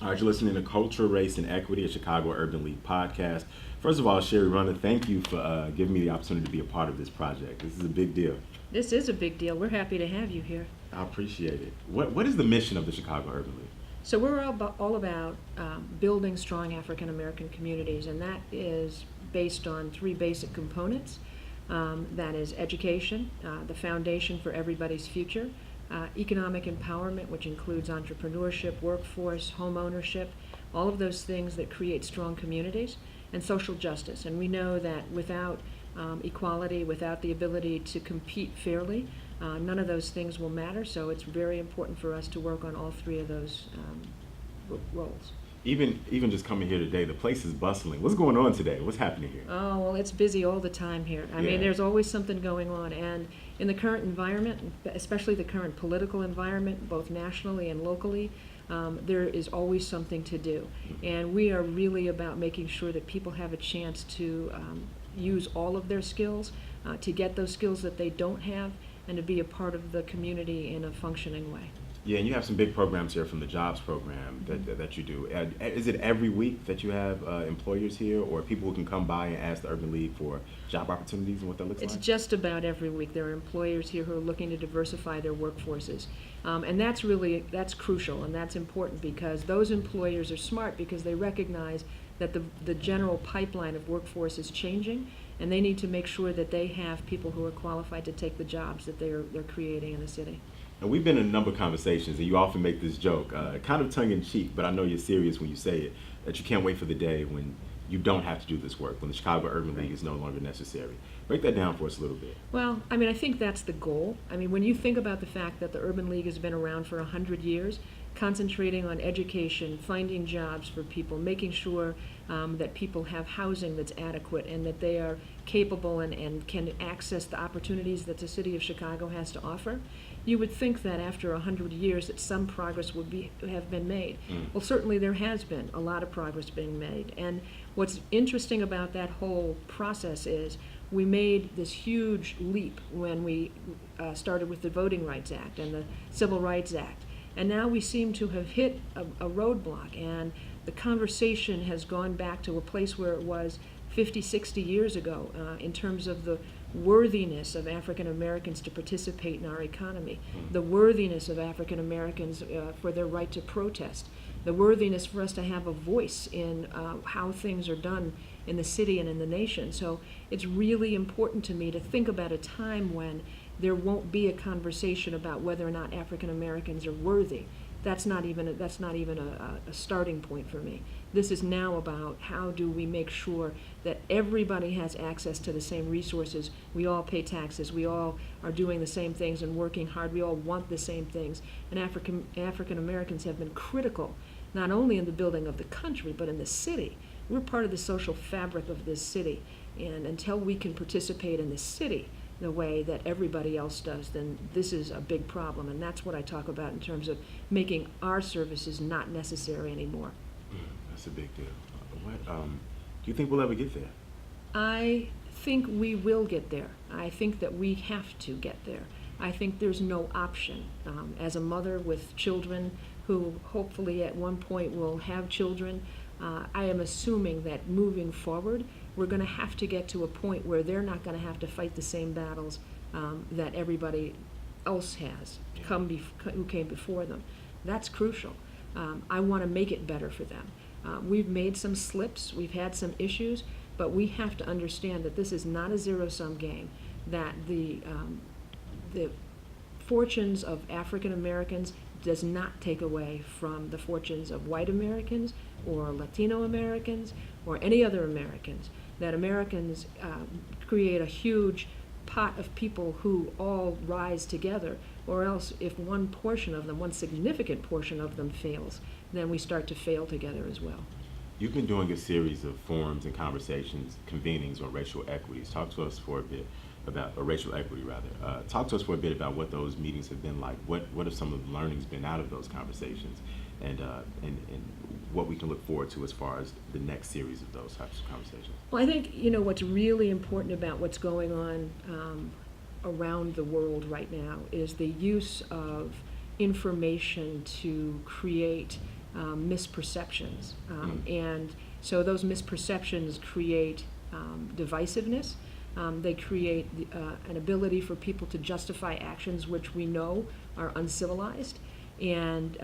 All right, you're listening to Culture, Race, and Equity, a Chicago Urban League podcast. First of all, Sherry Runner, thank you for giving me the opportunity to be a part of this project. This is a big deal. This is a big deal. We're happy to have you here. I appreciate it. What is the mission of the Chicago Urban League? So we're all about building strong African American communities, and that is based on three basic components. That is education, the foundation for everybody's future, economic empowerment, which includes entrepreneurship, workforce, home ownership, all of those things that create strong communities, and social justice. And we know that without equality, without the ability to compete fairly, none of those things will matter. So it's very important for us to work on all three of those roles. Even just coming here today, the place is bustling. What's going on today? What's happening here? Oh, well, it's busy all the time here. I mean, there's always something going on. And in the current environment, especially the current political environment, both nationally and locally, there is always something to do. And we are really about making sure that people have a chance to use all of their skills, to get those skills that they don't have, and to be a part of the community in a functioning way. Yeah, and you have some big programs here from the jobs program that you do. Is it every week that you have employers here, or people who can come by and ask the Urban League for job opportunities and what that looks It's like? just about every week. There are employers here who are looking to diversify their workforces. And that's crucial, and that's important because those employers are smart because they recognize that the general pipeline of workforce is changing, and they need to make sure that they have people who are qualified to take the jobs that they're creating in the city. And we've been in a number of conversations, and you often make this joke, kind of tongue-in-cheek, but I know you're serious when you say it, that you can't wait for the day when you don't have to do this work, when the Chicago Urban League is no longer necessary. Break that down for us a little bit. Well, I mean, I think that's the goal. I mean, when you think about the fact that the Urban League has been around for 100 years, concentrating on education, finding jobs for people, making sure that people have housing that's adequate and that they are capable and can access the opportunities that the city of Chicago has to offer, you would think that after 100 years that some progress have been made. Well, certainly there has been a lot of progress being made. And what's interesting about that whole process is we made this huge leap when we started with the Voting Rights Act and the Civil Rights Act. And now we seem to have hit a roadblock, and the conversation has gone back to a place where it was 50, 60 years ago in terms of the worthiness of African Americans to participate in our economy, the worthiness of African Americans for their right to protest, the worthiness for us to have a voice in how things are done in the city and in the nation. So it's really important to me to think about a time when there won't be a conversation about whether or not African Americans are worthy. That's not even a starting point for me. This is now about how do we make sure that everybody has access to the same resources. We all pay taxes. We all are doing the same things and working hard. We all want the same things. And African Americans have been critical, not only in the building of the country, but in the city. We're part of the social fabric of this city. And until we can participate in the city the way that everybody else does, then this is a big problem. And that's what I talk about in terms of making our services not necessary anymore. That's a big deal. Do you think we'll ever get there? I think we will get there. I think that we have to get there. I think there's no option. As a mother with children who hopefully at one point will have children, I am assuming that moving forward, we're going to have to get to a point where they're not going to have to fight the same battles that everybody else has who came before them. That's crucial. I want to make it better for them. We've made some slips, we've had some issues, but we have to understand that this is not a zero-sum game, that the fortunes of African Americans does not take away from the fortunes of white Americans or Latino Americans or any other Americans, that Americans create a huge pot of people who all rise together, or else if one portion of them, one significant portion of them fails, then we start to fail together as well. You've been doing a series of forums and conversations, convenings on racial equities. Talk to us for a bit about, or racial equity rather. Talk to us for a bit about what those meetings have been like. What have some of the learnings been out of those conversations, and what we can look forward to as far as the next series of those types of conversations? Well, I think what's really important about what's going on around the world right now is the use of information to create misperceptions. And so those misperceptions create divisiveness. They create an ability for people to justify actions which we know are uncivilized, and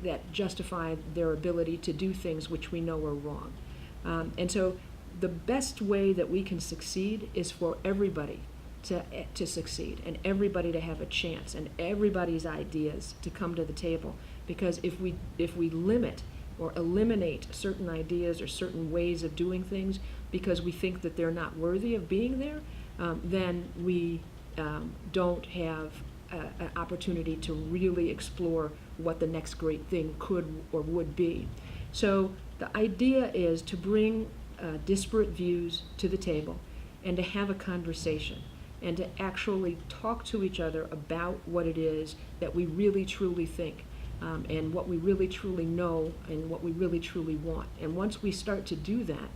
that justify their ability to do things which we know are wrong. And so the best way that we can succeed is for everybody to succeed, and everybody to have a chance, and everybody's ideas to come to the table. Because if we limit or eliminate certain ideas or certain ways of doing things because we think that they're not worthy of being there, then we don't have an opportunity to really explore what the next great thing could or would be. So the idea is to bring disparate views to the table and to have a conversation and to actually talk to each other about what it is that we really truly think, and what we really truly know, and what we really truly want. And once we start to do that,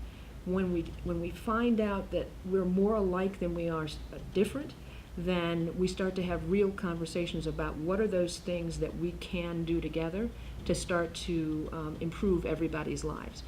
when we find out that we're more alike than we are different, then we start to have real conversations about what are those things that we can do together to start to improve everybody's lives.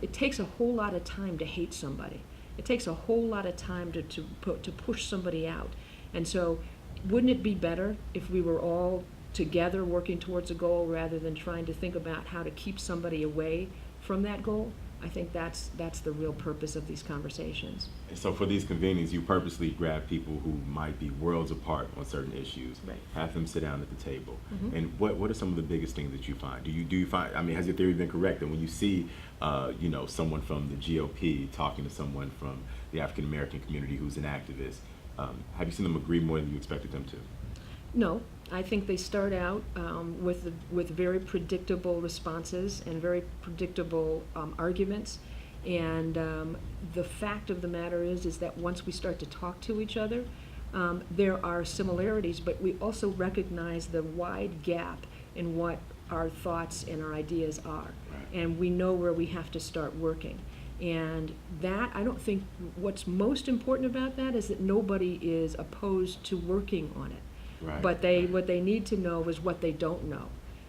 It takes a whole lot of time to hate somebody. It takes a whole lot of time to push somebody out. And so wouldn't it be better if we were all together working towards a goal rather than trying to think about how to keep somebody away from that goal? I think that's the real purpose of these conversations. And so for these convenings, you purposely grab people who might be worlds apart on certain issues, Right. have them sit down at the table. Mhm. And what are some of the biggest things that you find? Do you find, I mean, has your theory been correct that when you see, someone from the GOP talking to someone from the African American community who's an activist, have you seen them agree more than you expected them to? No, I think they start out with very predictable responses and very predictable arguments. And the fact of the matter is that once we start to talk to each other, there are similarities, but we also recognize the wide gap in what our thoughts and our ideas are. Right. And we know where we have to start working. And that, I don't think, what's most important about that is that nobody is opposed to working on it. Right. But what they need to know is what they don't know,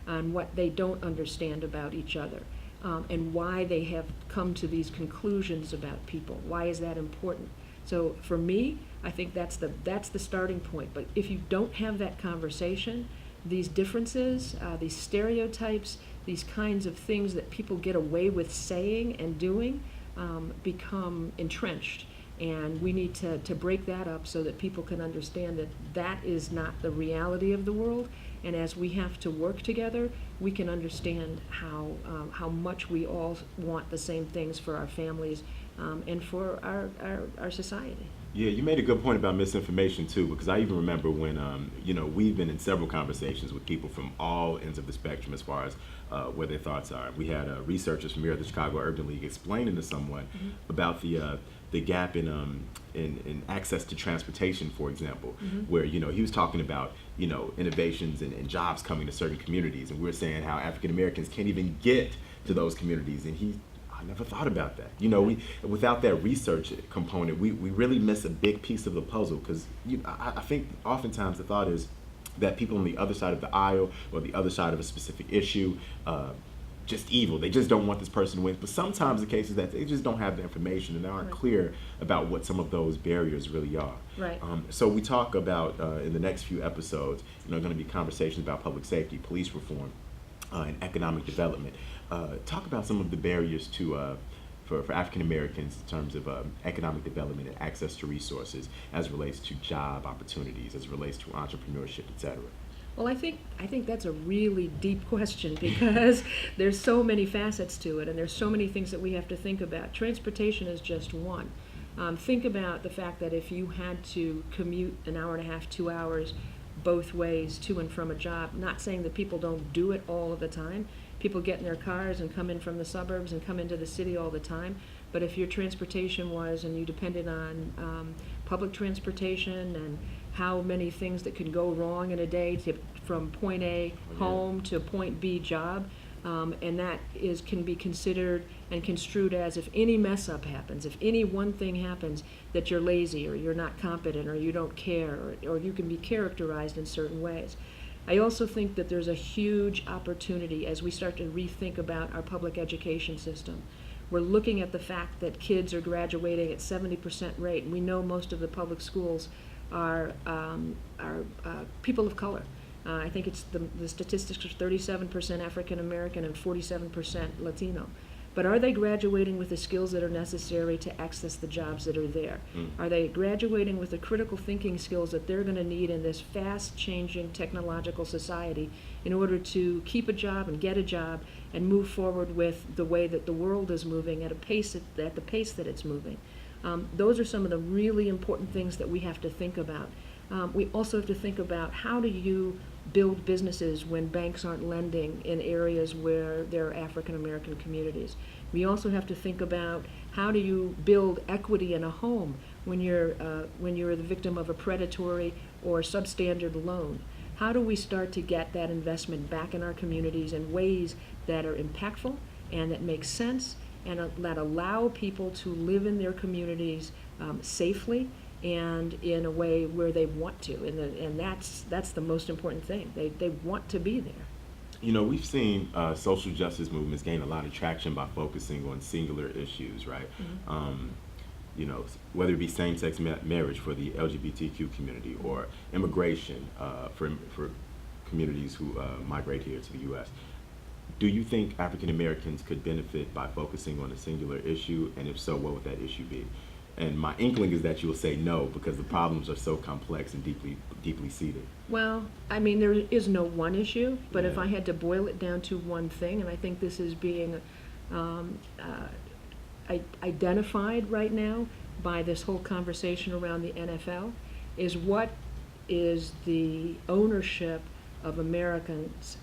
and what they don't understand about each other, and why they have come to these conclusions about people. Why is that important? So for me, I think that's the starting point. But if you don't have that conversation, these differences, these stereotypes, these kinds of things that people get away with saying and doing become entrenched. And we need to break that up so that people can understand that that is not the reality of the world. And as we have to work together, we can understand how much we all want the same things for our families and for our society. Yeah, you made a good point about misinformation too, because I even remember when, we've been in several conversations with people from all ends of the spectrum as far as where their thoughts are. We had researchers from here at the Chicago Urban League explaining to someone about the gap in access to transportation, for example, where, he was talking about, innovations and jobs coming to certain communities. And we were saying how African Americans can't even get to those communities. And I never thought about that. Without that research component, we really miss a big piece of the puzzle, because I think oftentimes the thought is that people on the other side of the aisle or the other side of a specific issue just evil. They just don't want this person to win. But sometimes the case is that they just don't have the information and they aren't clear about what some of those barriers really are. Right. So we talk about in the next few episodes, going to be conversations about public safety, police reform, and economic development. Talk about some of the barriers to for African Americans in terms of economic development and access to resources as it relates to job opportunities, as it relates to entrepreneurship, et cetera. Well, I think that's a really deep question, because there's so many facets to it, and there's so many things that we have to think about. Transportation is just one. Think about the fact that if you had to commute an hour and a half, 2 hours both ways to and from a job, not saying that people don't do it all of the time. People get in their cars and come in from the suburbs and come into the city all the time. But if your transportation was, and you depended on public transportation and how many things that can go wrong in a day from point A home to point B job, and that can be considered and construed as, if any mess up happens, if any one thing happens, that you're lazy or you're not competent or you don't care, or you can be characterized in certain ways. I also think that there's a huge opportunity as we start to rethink about our public education system. We're looking at the fact that kids are graduating at 70% rate, and we know most of the public schools are people of color. I think it's the statistics are 37% African American and 47% Latino. But are they graduating with the skills that are necessary to access the jobs that are there? Are they graduating with the critical thinking skills that they're going to need in this fast-changing technological society in order to keep a job and get a job and move forward with the way that the world is moving at the pace that it's moving? Those are some of the really important things that we have to think about. We also have to think about, how do you build businesses when banks aren't lending in areas where there are African American communities? We also have to think about, how do you build equity in a home when you're the victim of a predatory or substandard loan? How do we start to get that investment back in our communities in ways that are impactful and that make sense and that allow people to live in their communities safely and in a way where they want to, and that's the most important thing. They want to be there. You know, we've seen social justice movements gain a lot of traction by focusing on singular issues, right? You know, whether it be same-sex marriage for the LGBTQ community, or immigration for communities who migrate here to the U.S. Do you think African Americans could benefit by focusing on a singular issue, and if so, what would that issue be? And my inkling is that you'll say no, because the problems are so complex and deeply seated. Well, I mean, there is no one issue, but if Yeah. I had to boil it down to one thing, and I think this is being identified right now by this whole conversation around the NFL, is what is the ownership of Americans,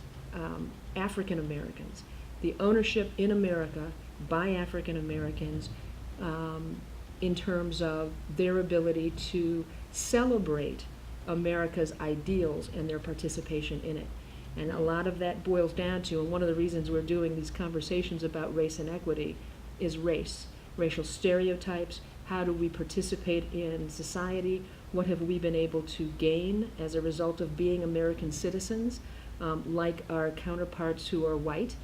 African Americans, the ownership in America by African Americans, in terms of their ability to celebrate America's ideals and their participation in it. And a lot of that boils down to, and one of the reasons we're doing these conversations about race and equity is race, racial stereotypes. How do we participate in society? What have we been able to gain as a result of being American citizens, like our counterparts who are white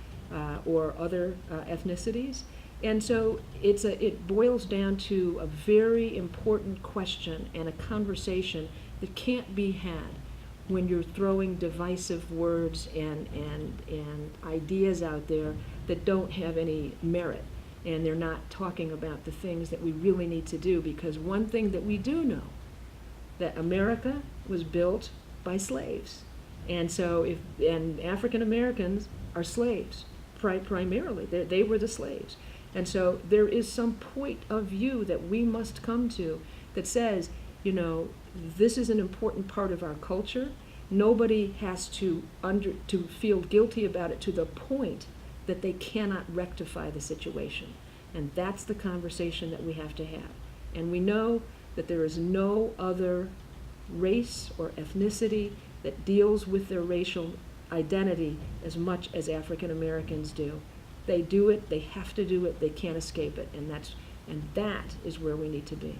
or other ethnicities? And so it boils down to a very important question and a conversation that can't be had when you're throwing divisive words and ideas out there that don't have any merit, and they're not talking about the things that we really need to do. Because one thing that we do know, that America was built by slaves. And so and African Americans are slaves, primarily. They were the slaves. And so there is some point of view that we must come to that says, you know, this is an important part of our culture. Nobody has to feel guilty about it to the point that they cannot rectify the situation. And that's the conversation that we have to have. And we know that there is no other race or ethnicity that deals with their racial identity as much as African Americans do. They do it, they have to do it, they can't escape it, and that is where we need to be.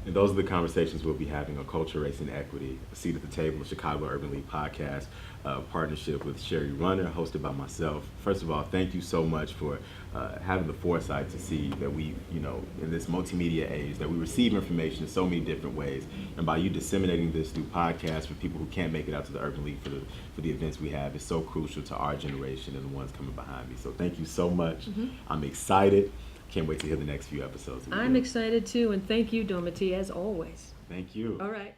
And those are the conversations we'll be having on culture, race, and equity. A Seat at the Table, Chicago Urban League podcast, partnership with Shari Runner, hosted by myself. First of all, thank you so much for having the foresight to see that we, you know, in this multimedia age, that we receive information in so many different ways. And by you disseminating this through podcasts for people who can't make it out to the Urban League for the events we have, is so crucial to our generation and the ones coming behind me. So thank you so much. I'm excited. Can't wait to hear the next few episodes. I'm excited too, and thank you, Dometi, as always. Thank you. All right.